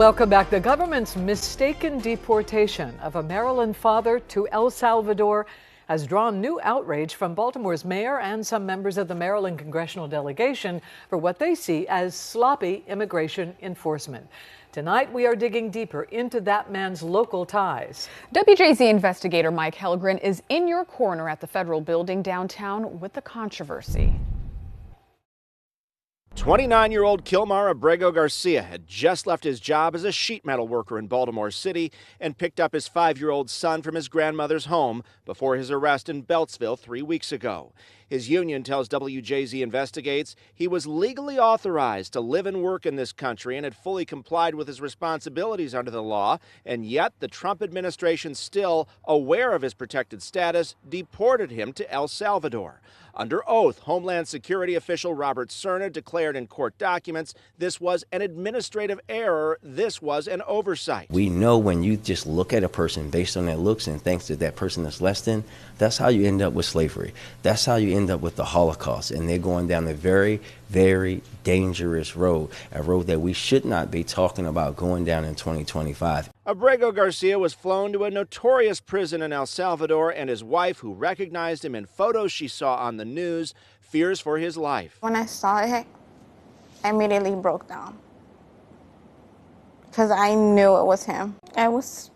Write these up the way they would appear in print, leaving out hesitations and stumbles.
Welcome back. The government's mistaken deportation of a Maryland father to El Salvador has drawn new outrage from Baltimore's mayor and some members of the Maryland congressional delegation for what they see as sloppy immigration enforcement. Tonight, we are digging deeper into that man's local ties. WJZ investigator Mike Helgren is in your corner at the federal building downtown with the controversy. 29-year-old Kilmar Abrego Garcia had just left his job as a sheet metal worker in Baltimore City and picked up his 5-year-old son from his grandmother's home before his arrest in Beltsville 3 weeks ago. His union tells WJZ Investigates he was legally authorized to live and work in this country and had fully complied with his responsibilities under the law, and yet the Trump administration, still aware of his protected status, deported him to El Salvador. Under oath, Homeland Security official Robert Cerna declared in court documents this was an administrative error. This was an oversight. We know when you just look at a person based on their looks and think that that person is less than, that's how you end up with slavery. That's how you end up with the Holocaust. And they're going down a very, very dangerous road, a road that we should not be talking about going down in 2025. Abrego Garcia was flown to a notorious prison in El Salvador, and his wife, who recognized him in photos she saw on the news, fears for his life. When I saw it, I immediately broke down because I knew it was him. I was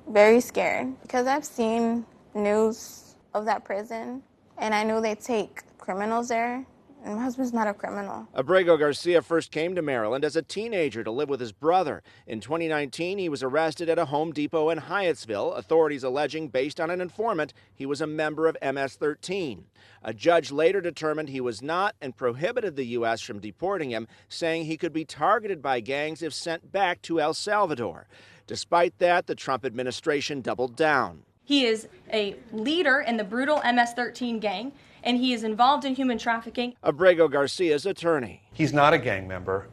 very scared because I've seen news of that prison, and I knew they take criminals there. And my husband's not a criminal. Abrego Garcia first came to Maryland as a teenager to live with his brother. In 2019, he was arrested at a Home Depot in Hyattsville, authorities alleging, based on an informant, he was a member of MS-13. A judge later determined he was not and prohibited the U.S. from deporting him, saying he could be targeted by gangs if sent back to El Salvador. Despite that, the Trump administration doubled down. He is a leader in the brutal MS-13 gang, and he is involved in human trafficking. Abrego Garcia's attorney. He's not a gang member.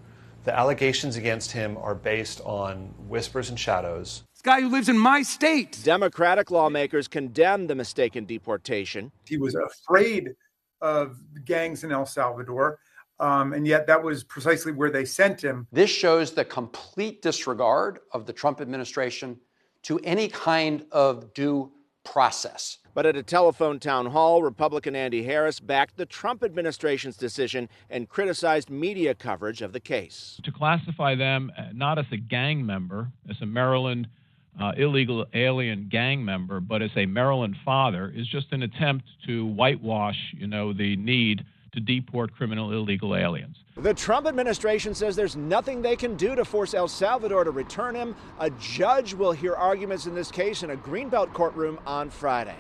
The allegations against him are based on whispers and shadows. This guy who lives in my state. Democratic lawmakers condemned the mistaken deportation. He was afraid of gangs in El Salvador, and yet that was precisely where they sent him. This shows the complete disregard of the Trump administration to any kind of due process. But at a telephone town hall, Republican Andy Harris backed the Trump administration's decision and criticized media coverage of the case. To classify them not as a gang member, as a Maryland illegal alien gang member, but as a Maryland father is just an attempt to whitewash, the need to deport criminal illegal aliens. The Trump administration says there's nothing they can do to force El Salvador to return him. A judge will hear arguments in this case in a Greenbelt courtroom on Friday.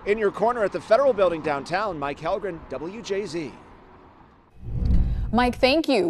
In your corner at the federal building downtown, Mike Helgren, WJZ. Mike, thank you.